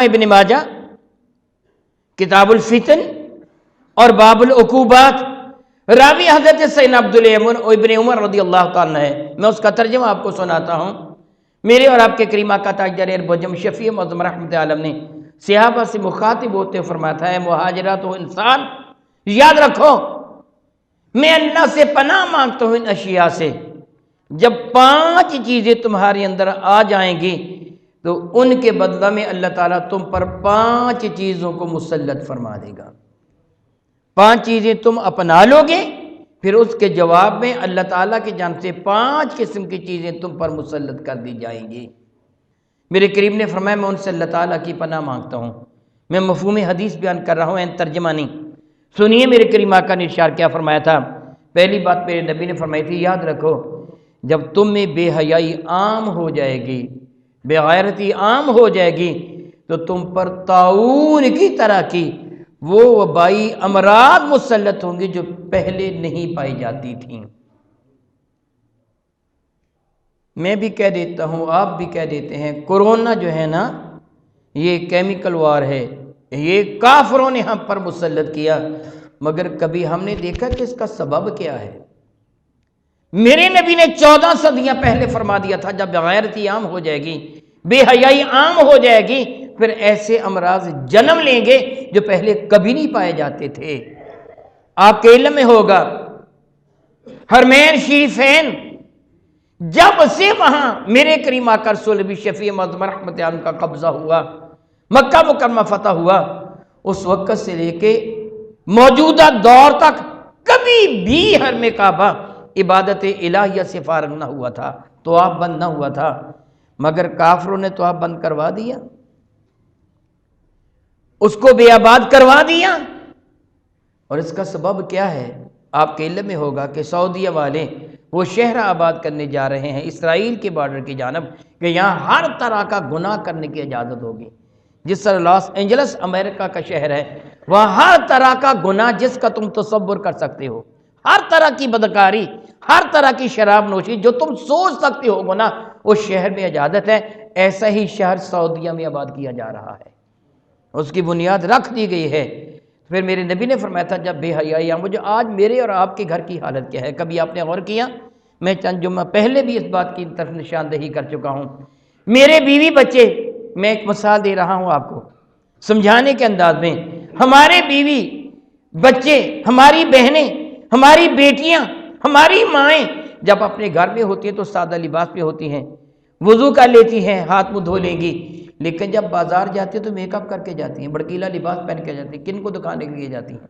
ابن ماجہ کتاب الفتن اور باب العقوبات، راوی حضرت سیدنا عبدالایمن ابن عمر رضی اللہ تعالیٰ ہے۔ میں اس کا ترجمہ آپ کو سناتا ہوں۔ میرے اور آپ کے کریم آقا تاجدار بجم شفیع معظم رحمت عالم نے صحابہ سے مخاطب ہوتے فرمایا تھا، اے مہاجرات و انسان، یاد رکھو میں اللہ سے پناہ مانگتا ہوں ان اشیاء سے، جب 5 چیزیں تمہارے اندر آ جائیں گی تو ان کے بدلہ میں اللہ تعالیٰ تم پر 5 چیزوں کو مسلط فرما دے گا۔ 5 چیزیں تم اپنا لو گے، پھر اس کے جواب میں اللہ تعالیٰ کی جانب سے 5 قسم کی چیزیں تم پر مسلط کر دی جائیں گی۔ میرے کریم نے فرمایا میں ان سے اللہ تعالیٰ کی پناہ مانگتا ہوں۔ میں مفہوم حدیث بیان کر رہا ہوں، ترجمہ نہیں۔ سنیے میرے کریم آقا نے ارشاد کیا فرمایا تھا۔ پہلی بات میرے نبی نے فرمائی تھی، یاد رکھو جب تم میں بے حیائی عام ہو جائے گی، بے غیرتی عام ہو جائے گی، تو تم پر طاعون کی طرح کی وہ وبائی امراض مسلط ہوں گی جو پہلے نہیں پائی جاتی تھیں۔ میں بھی کہہ دیتا ہوں، آپ بھی کہہ دیتے ہیں، کورونا جو ہے نا یہ کیمیکل وار ہے، یہ کافروں نے ہم پر مسلط کیا، مگر کبھی ہم نے دیکھا کہ اس کا سبب کیا ہے؟ میرے نبی نے 14 صدیاں پہلے فرما دیا تھا، جب غیرتی عام ہو جائے گی، بے حیائی عام ہو جائے گی، پھر ایسے امراض جنم لیں گے جو پہلے کبھی نہیں پائے جاتے تھے۔ آپ کے علم میں ہوگا حرمین شریفین جب سے وہاں میرے کریم آقا رسول نبی شفیع معظم رحمت عالم کا قبضہ ہوا، مکہ مکرمہ فتح ہوا، اس وقت سے لے کے موجودہ دور تک کبھی بھی حرم کعبہ عبادت الہیہ سے فارغ نہ ہوا تھا، تو آپ بند نہ ہوا تھا، مگر کافروں نے تو آپ بند کروا دیا، اس کو بے آباد کروا دیا۔ اور اس کا سبب کیا ہے؟ آپ کے علم میں ہوگا کہ سعودیہ والے وہ شہر آباد کرنے جا رہے ہیں اسرائیل کے بارڈر کی جانب، کہ یہاں ہر طرح کا گناہ کرنے کی اجازت ہوگی۔ جس طرح لاس اینجلس امریکہ کا شہر ہے، وہاں ہر طرح کا گناہ جس کا تم تصور کر سکتے ہو، ہر طرح کی بدکاری، ہر طرح کی شراب نوشی جو تم سوچ سکتے ہو گناہ، اس شہر میں اجازت ہے۔ ایسا ہی شہر سعودیہ میں آباد کیا جا رہا ہے، اس کی بنیاد رکھ دی گئی ہے۔ پھر میرے نبی نے فرمایا تھا جب بے حیائی مجھے آج میرے اور آپ کے گھر کی حالت کیا ہے؟ کبھی آپ نے غور کیا؟ میں چند جمعہ پہلے بھی اس بات کی طرف نشاندہی کر چکا ہوں۔ میرے بیوی بچے، میں ایک مثال دے رہا ہوں آپ کو سمجھانے کے انداز میں، ہمارے بیوی بچے، ہماری بہنیں، ہماری بیٹیاں، ہماری مائیں جب اپنے گھر میں ہوتی ہیں تو سادہ لباس پہ ہوتی ہیں، وضو کر لیتی ہیں، ہاتھ منہ دھو لیں گی، لیکن جب بازار جاتی ہیں تو میک اپ کر کے جاتی ہیں، بڑکیلا لباس پہن کے جاتی ہیں۔ کن کو دکھانے کے لیے جاتی ہیں؟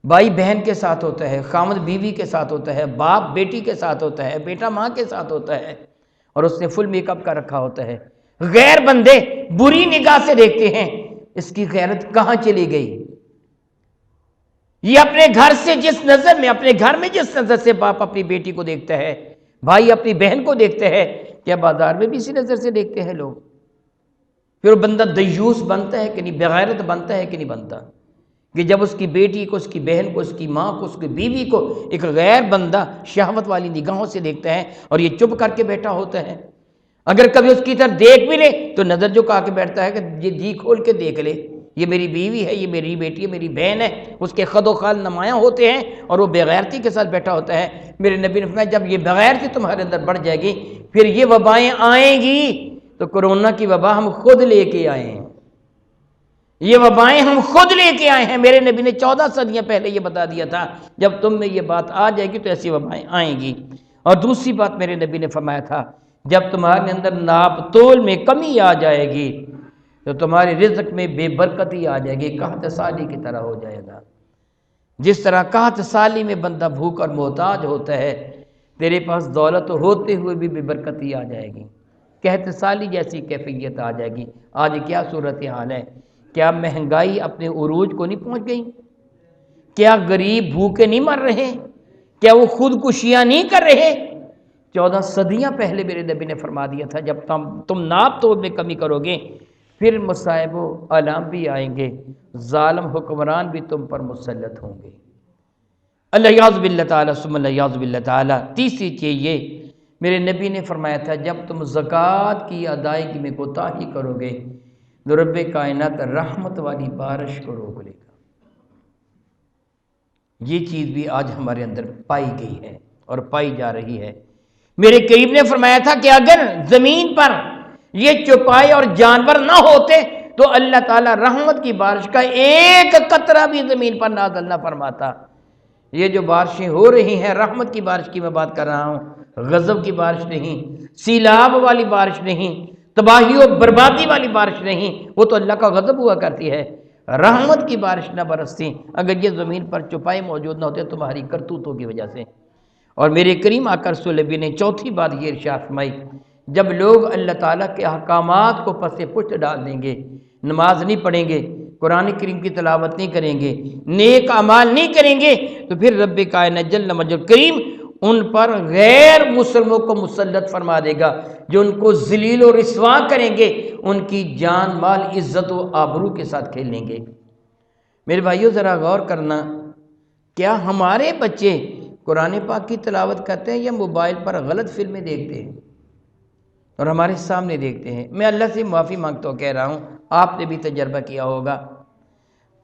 بھائی بہن کے ساتھ ہوتا ہے، خامد بیوی کے ساتھ ہوتا ہے، باپ بیٹی کے ساتھ ہوتا ہے، بیٹا ماں کے ساتھ ہوتا ہے، اور اس نے فل میک اپ کر رکھا ہوتا ہے۔ غیر بندے بری نگاہ سے دیکھتے ہیں، اس کی غیرت کہاں چلی گئی؟ یہ اپنے گھر سے جس نظر میں، اپنے گھر میں جس نظر سے باپ اپنی بیٹی کو دیکھتا ہے، بھائی اپنی بہن کو دیکھتے ہیں، کیا بازار میں بھی اسی نظر سے دیکھتے ہیں لوگ؟ پھر وہ بندہ دیوس بنتا ہے کہ نہیں، بغیرت بنتا ہے کہ نہیں بنتا؟ کہ جب اس کی بیٹی کو، اس کی بہن کو، اس کی ماں کو، اس کی بیوی کو ایک غیر بندہ شہوت والی نگاہوں سے دیکھتا ہے اور یہ چپ کر کے بیٹھا ہوتا ہے، اگر کبھی اس کی طرف دیکھ بھی لے تو نظر جھکا کے بیٹھتا ہے کہ یہ جی کھول کے دیکھ لے، یہ میری بیوی ہے، یہ میری بیٹی ہے، میری بہن ہے، اس کے خد و خال نمایاں ہوتے ہیں اور وہ بغیرتی کے ساتھ بیٹھا ہوتا ہے۔ میرے نبی نے فرمایا جب یہ بغیرتی تمہارے اندر بڑھ جائے گی، پھر یہ وبائیں آئیں گی، تو کورونا کی وبا ہم خود لے کے آئے ہیں، یہ وبائیں ہم خود لے کے آئے ہیں۔ میرے نبی نے 14 صدیاں پہلے یہ بتا دیا تھا جب تم میں یہ بات آ جائے گی تو ایسی وبائیں آئیں گی۔ اور دوسری بات میرے نبی نے فرمایا تھا جب تمہارے اندر ناپ تول میں کمی آ جائے گی تو تمہارے رزق میں بے برکتی آ جائے گی، قحط سالی کی طرح ہو جائے گا۔ جس طرح قحط سالی میں بندہ بھوک اور محتاج ہوتا ہے، تیرے پاس دولت ہوتے ہوئے بھی بے برکتی آ جائے گی، قحط سالی جیسی کیفیت آ جائے گی۔ آج کیا صورتحال ہے؟ کیا مہنگائی اپنے عروج کو نہیں پہنچ گئی؟ کیا غریب بھوکے نہیں مر رہے؟ کیا وہ خودکشیاں نہیں کر رہے؟ 14 صدیاں پہلے میرے نبی نے فرما دیا تھا جب تم ناپ تول میں کمی کرو گے پھر مصائب و آلام بھی آئیں گے، ظالم حکمران بھی تم پر مسلط ہوں گے۔ اللہ یعوذ باللہ تعالیٰ ثم اللہ یعوذ باللہ تعالیٰ۔ تیسری چیز یہ میرے نبی نے فرمایا تھا جب تم زکوٰۃ کی ادائیگی میں کوتاہی کرو گے تو رب کائنات رحمت والی بارش کو روک لے گا۔ یہ چیز بھی آج ہمارے اندر پائی گئی ہے اور پائی جا رہی ہے۔ میرے قریب نے فرمایا تھا کہ اگر زمین پر یہ چوپائے اور جانور نہ ہوتے تو اللہ تعالیٰ رحمت کی بارش کا ایک قطرہ بھی زمین پر نازل نہ فرماتا۔ یہ جو بارشیں ہو رہی ہیں رحمت کی بارش کی میں بات کر رہا ہوں، غضب کی بارش نہیں، سیلاب والی بارش نہیں، تباہی و بربادی والی بارش نہیں، وہ تو اللہ کا غضب ہوا کرتی ہے۔ رحمت کی بارش نہ برستی اگر یہ زمین پر چوپائے موجود نہ ہوتے تمہاری کرتوتوں کی وجہ سے۔ اور میرے کریم آقا رسول نبی نے چوتھی بات یہ ارشاد فرمائی، جب لوگ اللہ تعالیٰ کے احکامات کو پس پشت ڈال دیں گے، نماز نہیں پڑھیں گے، قرآن کریم کی تلاوت نہیں کریں گے، نیک اعمال نہیں کریں گے، تو پھر رب کائنات جل مجدہ کریم ان پر غیر مسلموں کو مسلط فرما دے گا جو ان کو ذلیل و رسوا کریں گے، ان کی جان مال عزت و آبرو کے ساتھ کھیلیں گے۔ میرے بھائیو ذرا غور کرنا، کیا ہمارے بچے قرآن پاک کی تلاوت کرتے ہیں یا موبائل پر غلط فلمیں دیکھتے ہیں اور ہمارے سامنے دیکھتے ہیں؟ میں اللہ سے معافی مانگتا ہوں، کہہ رہا ہوں آپ نے بھی تجربہ کیا ہوگا،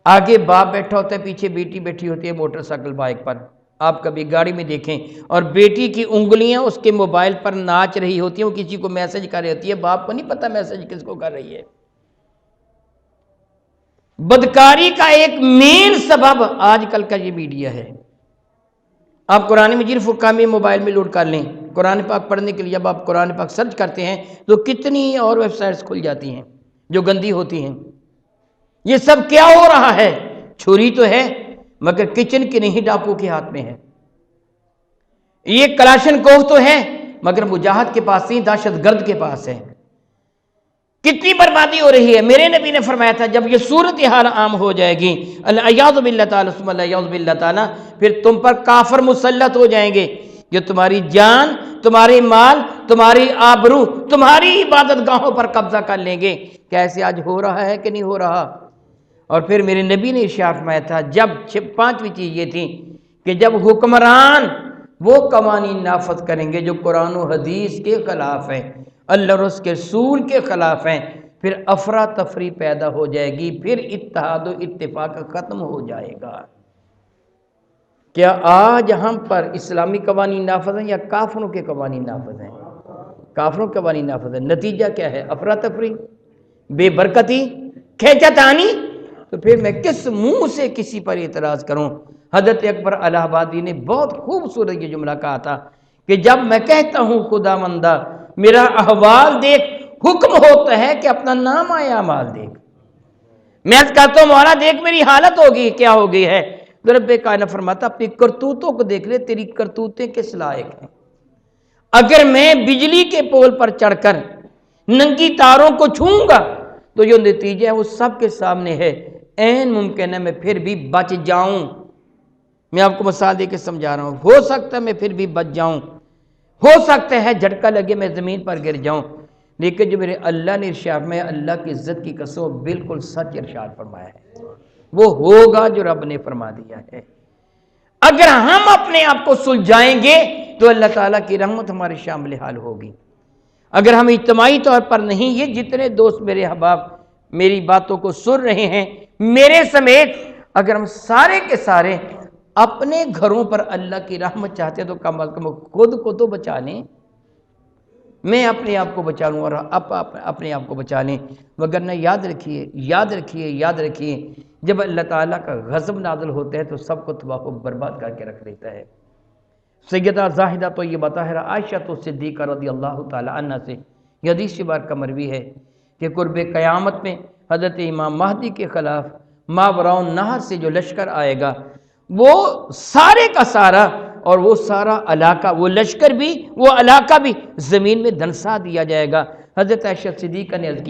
آگے باپ بیٹھا ہوتا ہے، پیچھے بیٹی بیٹھی ہوتی ہے موٹر سائیکل بائک پر، آپ کبھی گاڑی میں دیکھیں اور بیٹی کی انگلیاں اس کے موبائل پر ناچ رہی ہوتی ہیں، وہ کسی کو میسج کر رہی ہوتی ہے، باپ کو نہیں پتہ میسج کس کو کر رہی ہے۔ بدکاری کا ایک مین سبب آج کل کا یہ میڈیا ہے۔ آپ قرآن مجید فقامی موبائل میں لوڈ کر لیں، قرآن پاک پڑھنے کے لیے جب آپ قرآن پاک سرچ کرتے ہیں تو کتنی اور ویب سائٹس کھل جاتی ہیں جو گندی ہوتی ہیں۔ یہ سب کیا ہو رہا ہے؟ چھری تو ہے مگر کچن کے نہیں، ڈاکو کے ہاتھ میں ہے۔ یہ کلاشن کوف تو ہے مگر مجاہد کے پاس نہیں، دہشت گرد کے پاس ہے۔ کتنی بربادی ہو رہی ہے۔ میرے نبی نے فرمایا تھا جب یہ صورتحال عام ہو جائے گی، الیاذ باللہ تعالی ثم الیاذ باللہ تعالی، پھر تم پر کافر مسلط ہو جائیں گے جو تمہاری جان، تمہاری مال، تمہاری آبرو، تمہاری عبادت گاہوں پر قبضہ کر لیں گے۔ کیا ایسے آج ہو رہا ہے کہ نہیں ہو رہا؟ اور پھر میرے نبی نے ارشاد فرمایا تھا جب پانچویں چیز یہ تھی کہ جب حکمران وہ قوانین نافذ کریں گے جو قرآن و حدیث کے خلاف ہیں، اللہ اور اس کے رسول کے خلاف ہیں، پھر افراتفری پیدا ہو جائے گی، پھر اتحاد و اتفاق ختم ہو جائے گا۔ کیا آج ہم پر اسلامی قوانین نافذ ہیں یا کافروں کے قوانین نافذ ہیں؟ کافروں کے قوانین نافذ ہیں۔ نتیجہ کیا ہے؟ افراتفری، بے برکتی، کھینچا تانی۔ تو پھر میں کس منہ سے کسی پر اعتراض کروں؟ حضرت اکبر الہ آبادی نے بہت خوبصورت یہ جملہ کہا تھا کہ جب میں کہتا ہوں خدا مندہ میرا احوال دیکھ، حکم ہوتا ہے کہ اپنا نام آیا اعمال دیکھ۔ میں کہتا ہوں مولا دیکھ میری حالت ہوگی کیا ہو گئی ہے، تو رب کائنات فرماتا اپنی کرتوتوں کو دیکھ لے، تیری کرتوتیں کس لائق ہیں۔ اگر میں بجلی کے پول پر چڑھ کر ننگی تاروں کو چھوؤں گا تو جو نتیجہ ہے وہ سب کے سامنے ہے، عین ممکن ہے میں پھر بھی بچ جاؤں۔ میں آپ کو مثال دے کے سمجھا رہا ہوں، ہو سکتا ہے میں پھر بھی بچ جاؤں، ہو سکتا ہے جھٹکا لگے میں زمین پر گر جاؤں، لیکن جو میرے اللہ نے ارشاد میں اللہ کی عزت کی قسم بالکل سچ ارشاد فرمایا ہے، وہ ہوگا جو رب نے فرما دیا ہے۔ اگر ہم اپنے آپ کو سلجھائیں گے تو اللہ تعالیٰ کی رحمت ہمارے شامل حال ہوگی۔ اگر ہم اجتماعی طور پر نہیں، یہ جتنے دوست میرے احباب میری باتوں کو سن رہے ہیں میرے سمیت، اگر ہم سارے کے سارے اپنے گھروں پر اللہ کی رحمت چاہتے ہیں تو کم از کم خود کو تو بچا لیں۔ میں اپنے آپ کو بچا لوں اور آپ اپنے آپ کو بچا لیں، وگرنہ یاد رکھیے یاد رکھیے یاد رکھیے جب اللہ تعالیٰ کا غضب نازل ہوتا ہے تو سب کو تباہ و برباد کر کے رکھ دیتا ہے۔ سیدہ زاہدہ طیبہ طاہرہ عائشہ صدیقہ رضی اللہ تعالی عنہ سے یہ حدیث بار کا مروی ہے کہ قرب قیامت میں حضرت امام مہدی کے خلاف ماوراء النہر سے جو لشکر آئے گا وہ سارے کا سارا اور وہ سارا علاقہ، وہ لشکر بھی وہ علاقہ بھی زمین میں دھنسا دیا جائے گا۔ حضرت عائشہ صدیقہ نے عرض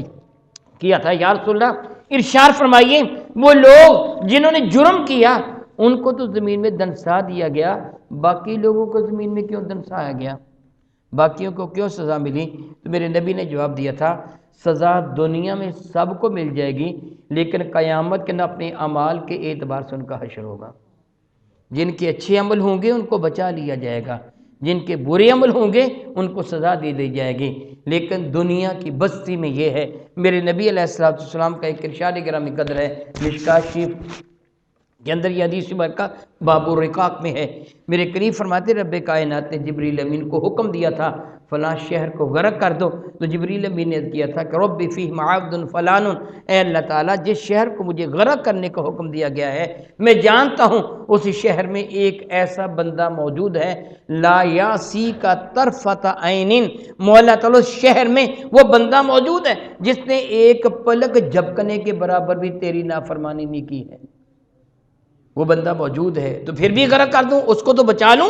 کیا تھا یا رسول اللہ ارشاد فرمائیے وہ لوگ جنہوں نے جرم کیا ان کو تو زمین میں دنسا دیا گیا، باقی لوگوں کو زمین میں کیوں دنسایا گیا؟ باقیوں کو کیوں سزا ملی؟ تو میرے نبی نے جواب دیا تھا سزا دنیا میں سب کو مل جائے گی لیکن قیامت کے نہ اپنے اعمال کے اعتبار سے ان کا حشر ہوگا۔ جن کے اچھے عمل ہوں گے ان کو بچا لیا جائے گا، جن کے برے عمل ہوں گے ان کو سزا دے دی جائے گی۔ لیکن دنیا کی بستی میں یہ ہے، میرے نبی علیہ السلام کا ایک ارشاد گرامی قدر ہے، مشکوٰۃ شریف کے اندر یہ حدیث مبارکہ باب الرقاق میں ہے، میرے قریب فرماتے رب کائنات نے جبریل امین کو حکم دیا تھا فلاں شہر کو غرق کر دو، تو جبریل امین نے کیا تھا کہ رب فیہ عبد فلان، اے اللہ تعالیٰ جس شہر کو مجھے غرق کرنے کا حکم دیا گیا ہے میں جانتا ہوں اس شہر میں ایک ایسا بندہ موجود ہے لا یاسی کا طرفۃ عین، مولا تعالیٰ اس شہر میں وہ بندہ موجود ہے جس نے ایک پلک جھپکنے کے برابر بھی تیری نافرمانی نہیں کی ہے، وہ بندہ موجود ہے تو پھر بھی غرق کر دوں، اس کو تو بچا لوں؟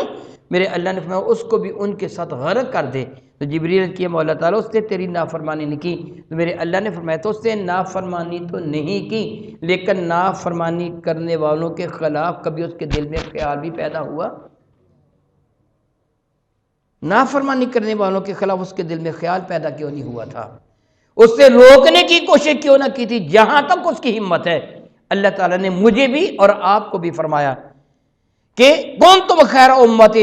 میرے اللہ نے فرمایا اس کو بھی ان کے ساتھ غرق کر دے۔ تو جبریل نے کیا مولا تعالیٰ اس نے تیری نافرمانی نہیں کی، تو میرے اللہ نے فرمایا تو اس نے نافرمانی تو نہیں کی لیکن نافرمانی کرنے والوں کے خلاف کبھی اس کے دل میں خیال بھی پیدا ہوا؟ نافرمانی کرنے والوں کے خلاف اس کے دل میں خیال پیدا کیوں نہیں ہوا تھا؟ اس سے روکنے کی کوشش کیوں نہ کی تھی؟ جہاں تک اس کی ہمت ہے اللہ تعالیٰ نے مجھے بھی اور آپ کو بھی فرمایا کہ کنتم خیر امۃ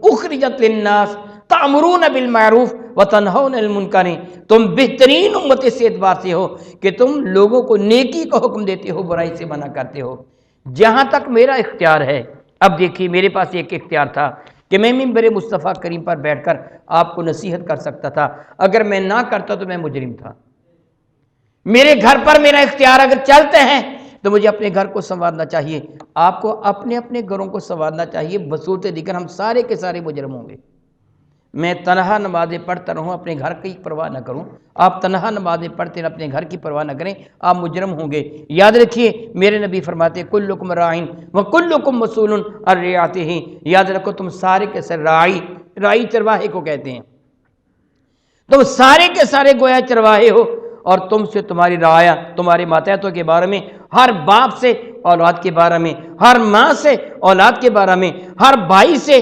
اخرجت للناس تأمرون بالمعروف وتنہون عن المنکر، تم بہترین امت اس اعتبار سے ہو کہ تم لوگوں کو نیکی کا حکم دیتے ہو، برائی سے منع کرتے ہو۔ جہاں تک میرا اختیار ہے، اب دیکھیے میرے پاس ایک اختیار تھا کہ میں منبر مصطفیٰ کریم پر بیٹھ کر آپ کو نصیحت کر سکتا تھا، اگر میں نہ کرتا تو میں مجرم تھا۔ میرے گھر پر میرا اختیار اگر چلتے ہیں تو مجھے اپنے گھر کو سنوارنا چاہیے، آپ کو اپنے اپنے گھروں کو سنوارنا چاہیے، بصورت دیگر ہم سارے کے سارے مجرم ہوں گے۔ میں تنہا نمازیں پڑھتا رہوں اپنے گھر کی پرواہ نہ کروں، آپ تنہا نمازیں پڑھتے اپنے گھر کی پرواہ نہ کریں، آپ مجرم ہوں گے۔ یاد رکھیے میرے نبی فرماتے کلکم راعٍ وکلکم مسئول عن رعیتہ، یاد رکھو تم سارے کے سارے راعی چرواہے کو کہتے ہیں، تم سارے کے سارے گویا چرواہے ہو، اور تم سے تمہاری رعایا، تمہارے ماتحتوں کے بارے میں، ہر باپ سے اولاد کے بارے میں، ہر ماں سے اولاد کے بارے میں، ہر بھائی سے